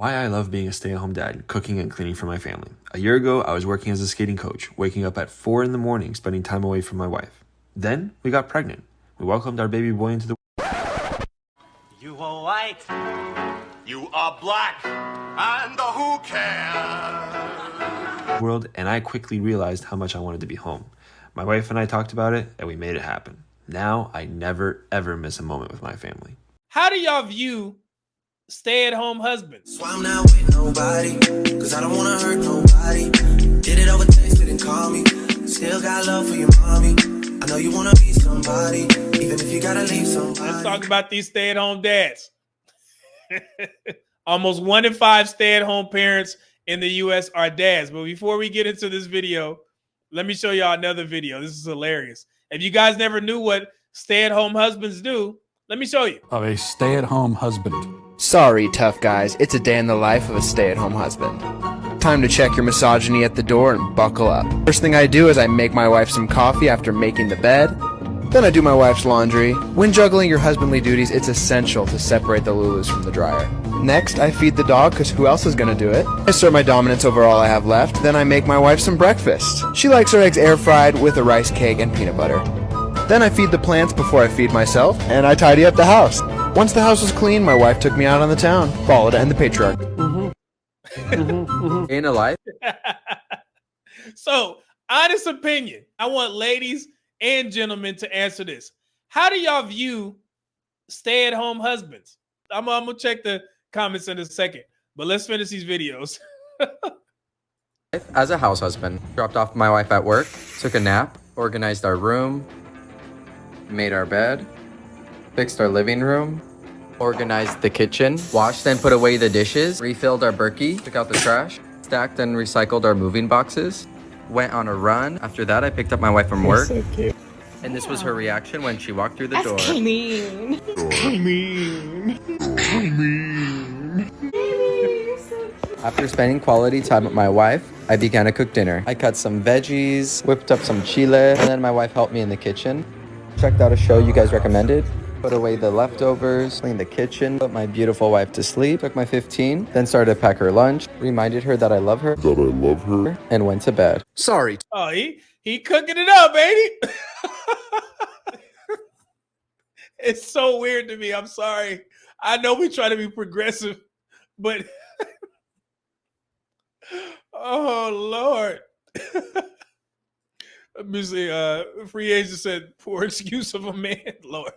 Why I love being a stay-at-home dad, cooking and cleaning for my family. A year ago, I was working as a skating coach, waking up at 4 in the morning, spending time away from my wife. Then, we got pregnant. We welcomed our baby boy into the You are white, you are black, and who cares? world, and I quickly realized how much I wanted to be home. My wife and I talked about it, and we made it happen. Now, I never, ever miss a moment with my family. How do y'all view stay-at-home husbands? So I'm not with nobody, cause I don't wanna hurt nobody. Did it over text, didn't call me. Still got love for your mommy. I know you wanna be somebody, even if you gotta leave somebody. Let's talk about these stay-at-home dads. Almost 1 in 5 stay-at-home parents in the US are dads. But before we get into this video, let me show y'all another video. This is hilarious. If you guys never knew what stay-at-home husbands do, let me show you. Of a stay-at-home husband. Sorry, tough guys, it's a day in the life of a stay-at-home husband. Time to check your misogyny at the door and buckle up. First thing I do is I make my wife some coffee after making the bed. Then I do my wife's laundry. When juggling your husbandly duties, it's essential to separate the Lulus from the dryer. Next, I feed the dog, because who else is going to do it? I assert my dominance over all I have left. Then I make my wife some breakfast. She likes her eggs air-fried with a rice cake and peanut butter. Then I feed the plants before I feed myself, and I tidy up the house. Once the house was clean, my wife took me out on the town. Follow to end the patriarchy. In a life. So, honest opinion. I want ladies and gentlemen to answer this. How do y'all view stay-at-home husbands? I'm gonna check the comments in a second, but let's finish these videos. As a house husband, dropped off my wife at work, took a nap, organized our room, made our bed, fixed our living room, organized the kitchen, washed and put away the dishes, refilled our Berkey, took out the trash, stacked and recycled our moving boxes, went on a run. After that, I picked up my wife from work. So cute. And this was her reaction when she walked through the door. Clean. After spending quality time with my wife, I began to cook dinner. I cut some veggies, whipped up some chile, and then my wife helped me in the kitchen. Checked out a show you guys recommended, put away the leftovers, cleaned the kitchen, put my beautiful wife to sleep, took my 15, then started to pack her lunch, reminded her that I love her, and went to bed. Sorry. Oh, he cooking it up, ain't he? It's so weird to me. I'm sorry. I know we try to be progressive, but oh Lord. Let me see. Free agent said, poor excuse of a man, Lord.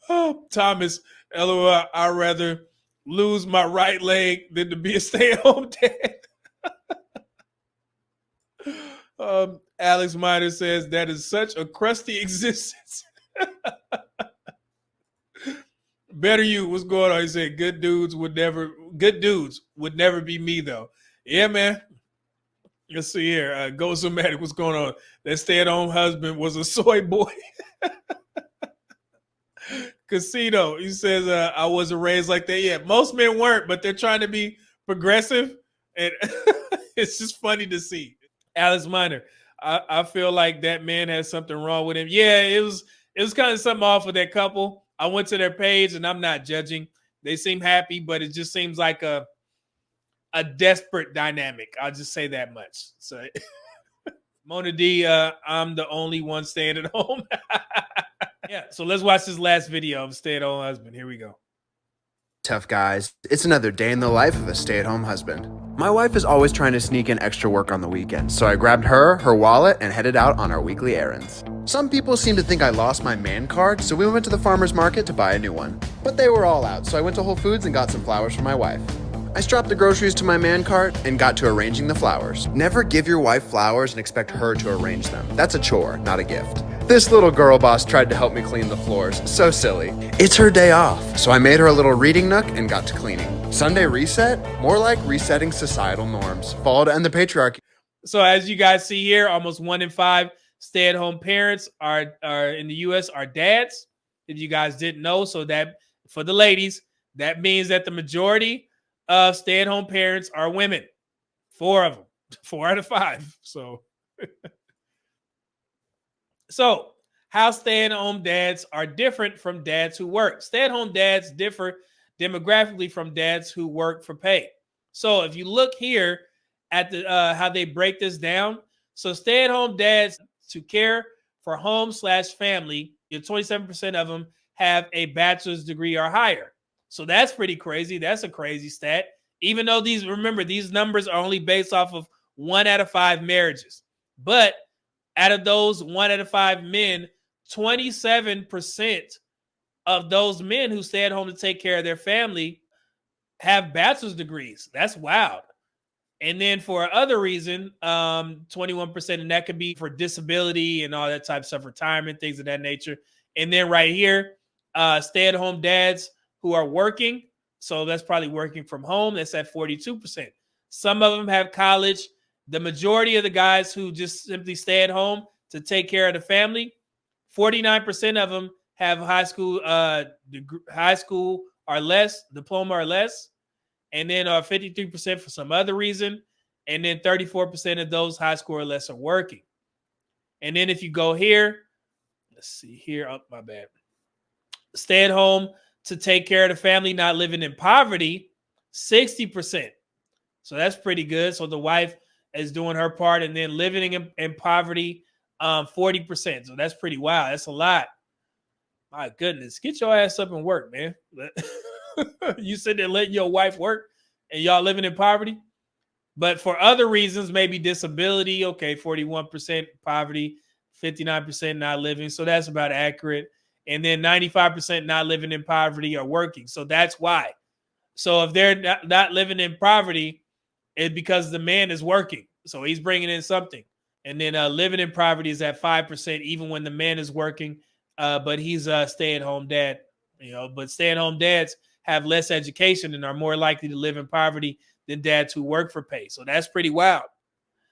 Oh, Thomas, LOL, I'd rather lose my right leg than to be a stay-at-home dad. Alex Miner says that is such a crusty existence. Better you, what's going on? He said good dudes would never be me though. Yeah, man. Let's see here. Go Somatic, what's going on? That stay-at-home husband was a soy boy. Casino, he says, I wasn't raised like that yet. Most men weren't, but they're trying to be progressive. And it's just funny to see. Alice Miner, I feel like that man has something wrong with him. Yeah, it was kind of something off with that couple. I went to their page and I'm not judging. They seem happy, but it just seems like a desperate dynamic. I'll just say that much. So Mona D, I'm the only one staying at home. Yeah, so let's watch this last video of stay-at-home husband. Here we go. Tough guys, it's another day in the life of a stay-at-home husband. My wife is always trying to sneak in extra work on the weekends, so I grabbed her wallet, and headed out on our weekly errands. Some people seem to think I lost my man card, so we went to the farmer's market to buy a new one. But they were all out, so I went to Whole Foods and got some flowers for my wife. I strapped the groceries to my man cart and got to arranging the flowers. Never give your wife flowers and expect her to arrange them. That's a chore, not a gift. This little girl boss tried to help me clean the floors. So silly. It's her day off, so I made her a little reading nook and got to cleaning. Sunday reset? More like resetting societal norms. Fall to end the patriarchy. So as you guys see here, almost 1 in 5 stay-at-home parents are in the U.S. are dads. If you guys didn't know, so that for the ladies, that means that the majority of stay-at-home parents are women. 4 of them, 4 out of 5. So how stay-at-home dads are different from dads who work. Stay-at-home dads differ demographically from dads who work for pay. So if you look here at the how they break this down, so stay-at-home dads to care for home/family, 27% of them have a bachelor's degree or higher. So that's pretty crazy. That's a crazy stat. Even though remember, these numbers are only based off of 1 out of 5 marriages. But out of those 1 out of 5 men, 27% of those men who stay at home to take care of their family have bachelor's degrees. That's wild. And then for other reason, 21%, and that could be for disability and all that type of stuff, retirement, things of that nature. And then right here, stay-at-home dads who are working. So that's probably working from home. That's at 42%. Some of them have college. The majority of the guys who just simply stay at home to take care of the family, 49% of them have high school or less, diploma or less. And then 53% for some other reason. And then 34% of those high school or less are working. And then if you go here, let's see here. Oh, my bad. Stay at home to take care of the family, not living in poverty, 60%. So that's pretty good. So the wife is doing her part, and then living in poverty, 40%. So that's pretty wild. That's a lot. My goodness, get your ass up and work, man. You sit there letting your wife work and y'all living in poverty. But for other reasons, maybe disability, okay, 41% poverty, 59% not living. So that's about accurate. And then 95% not living in poverty or working. So that's why. So if they're not living in poverty, it's because the man is working. So he's bringing in something. And then living in poverty is at 5%, even when the man is working. But he's a stay-at-home dad, but stay-at-home dads have less education and are more likely to live in poverty than dads who work for pay. So that's pretty wild.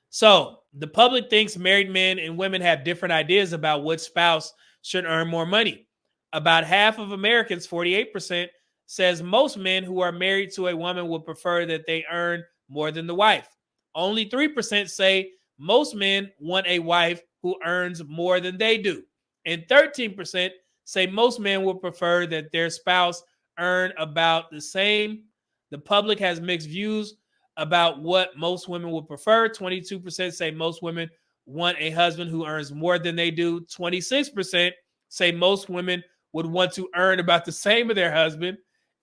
So the public thinks married men and women have different ideas about which spouse should earn more money. About half of Americans, 48%, says most men who are married to a woman would prefer that they earn more than the wife. Only 3% say most men want a wife who earns more than they do. And 13% say most men would prefer that their spouse earn about the same. The public has mixed views about what most women would prefer. 22% say most women want a husband who earns more than they do. 26% say most women would want to earn about the same as their husband.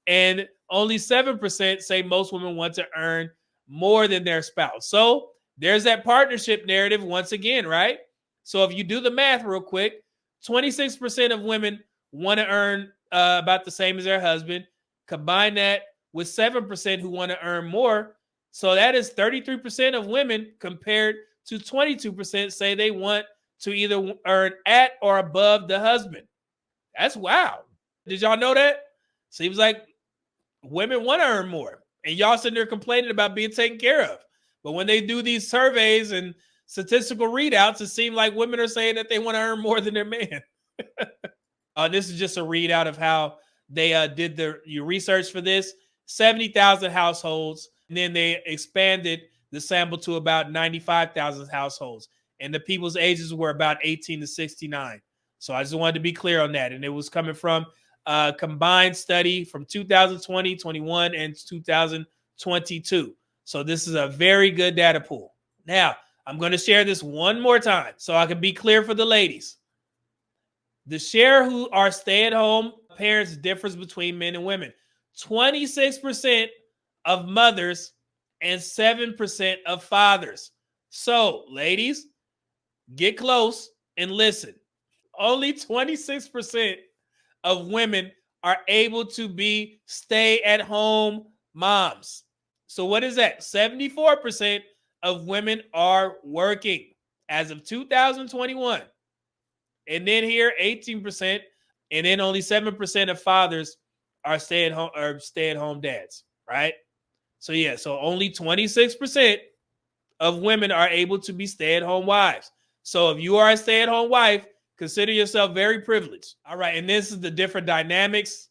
And only 7% say most women want to earn more than their spouse. So there's that partnership narrative once again, right? So if you do the math real quick, 26% of women want to earn about the same as their husband. Combine that with 7% who want to earn more. So that is 33% of women compared to 22% say they want to either earn at or above the husband. That's wild. Did y'all know that? Seems like women want to earn more. And y'all sitting there complaining about being taken care of. But when they do these surveys and statistical readouts, it seems like women are saying that they want to earn more than their man. This is just a readout of how they did your research for this. 70,000 households. And then they expanded the sample to about 95,000 households. And the people's ages were about 18 to 69. So I just wanted to be clear on that. And it was coming from a combined study from 2020, 21, and 2022. So this is a very good data pool. Now, I'm going to share this one more time so I can be clear for the ladies. The share who are stay-at-home parents differs between men and women. 26% of mothers and 7% of fathers. So, ladies, get close and listen. Only 26% of women are able to be stay-at-home moms. So what is that? 74% of women are working as of 2021. And then here, 18%, and then only 7% of fathers are stay-at-home dads, right? So yeah, so only 26% of women are able to be stay-at-home wives. So if you are a stay-at-home wife, consider yourself very privileged. All right, and this is the different dynamics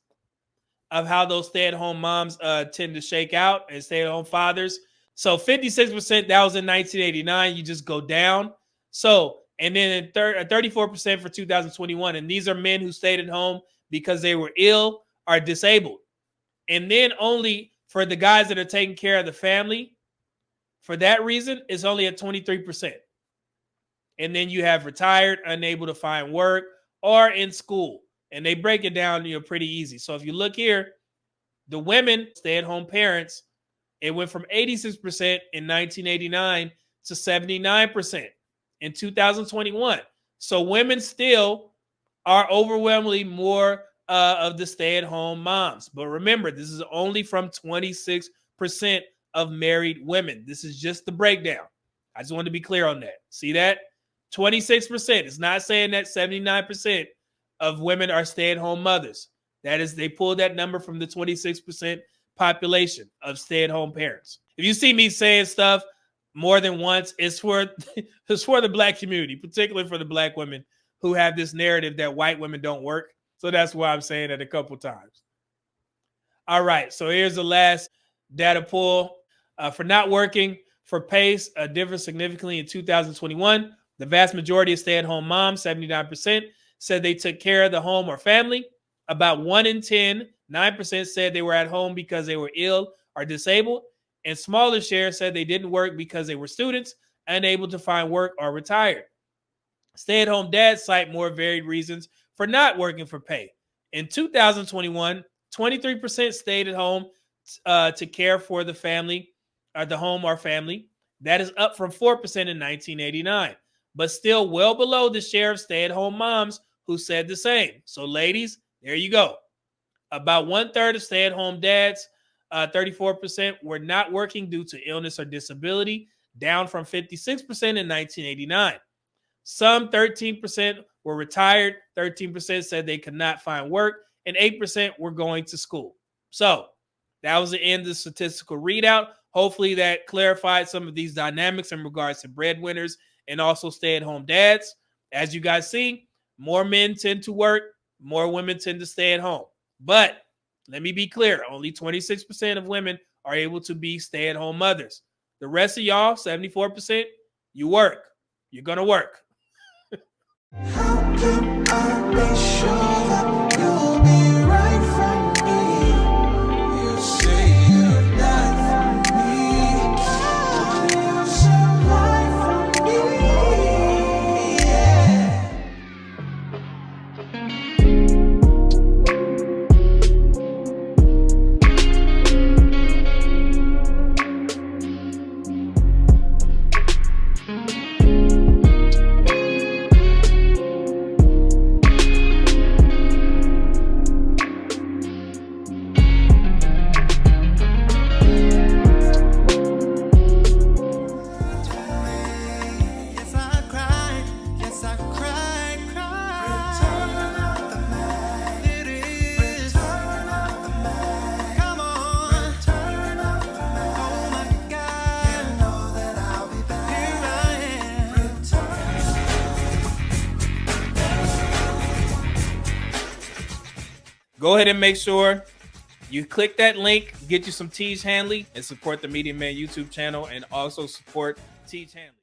of how those stay-at-home moms tend to shake out and stay-at-home fathers. So 56%, that was in 1989. You just go down. So, and then 34% for 2021. And these are men who stayed at home because they were ill or disabled. And then only for the guys that are taking care of the family, for that reason, it's only at 23%. And then you have retired, unable to find work, or in school. And they break it down, pretty easy. So if you look here, the women, stay-at-home parents, it went from 86% in 1989 to 79% in 2021. So women still are overwhelmingly more of the stay-at-home moms. But remember, this is only from 26% of married women. This is just the breakdown. I just want to be clear on that. See that? 26%. It's not saying that 79% of women are stay-at-home mothers. That is, they pulled that number from the 26% population of stay-at-home parents. If you see me saying stuff more than once, it's for the Black community, particularly for the Black women who have this narrative that white women don't work. So that's why I'm saying it a couple times. All right, so here's the last data pull. For not working for PACE, differed significantly in 2021. The vast majority of stay-at-home moms, 79%, said they took care of the home or family. About 1 in 10, 9% said they were at home because they were ill or disabled. And smaller share said they didn't work because they were students, unable to find work, or retired. Stay-at-home dads cite more varied reasons for not working for pay. In 2021, 23% stayed at home to care for the family, or the home or family. That is up from 4% in 1989, but still well below the share of stay-at-home moms who said the same. So ladies, there you go. About 1/3 of stay-at-home dads, 34%, were not working due to illness or disability, down from 56% in 1989. Some 13% were retired, 13% said they could not find work, and 8% were going to school. So that was the end of the statistical readout. Hopefully that clarified some of these dynamics in regards to breadwinners and also stay-at-home dads. As you guys see, more men tend to work, more women tend to stay at home. But let me be clear, only 26% of women are able to be stay-at-home mothers. The rest of y'all, 74%, you work. You're going to work. How can I be sure that you'll be right for me? You say you're not for me. How do you survive for me? Yeah. Yes, I cried. Yes, I cried. Return of the Mac. It is. Return of the Mac. Come on. Return of the Mac. Oh my God. You know that I'll be back. Here I am. Go ahead and make sure you click that link, get you some Teach Hanley, and support the Medium Man YouTube channel, and also support Teach Hanley.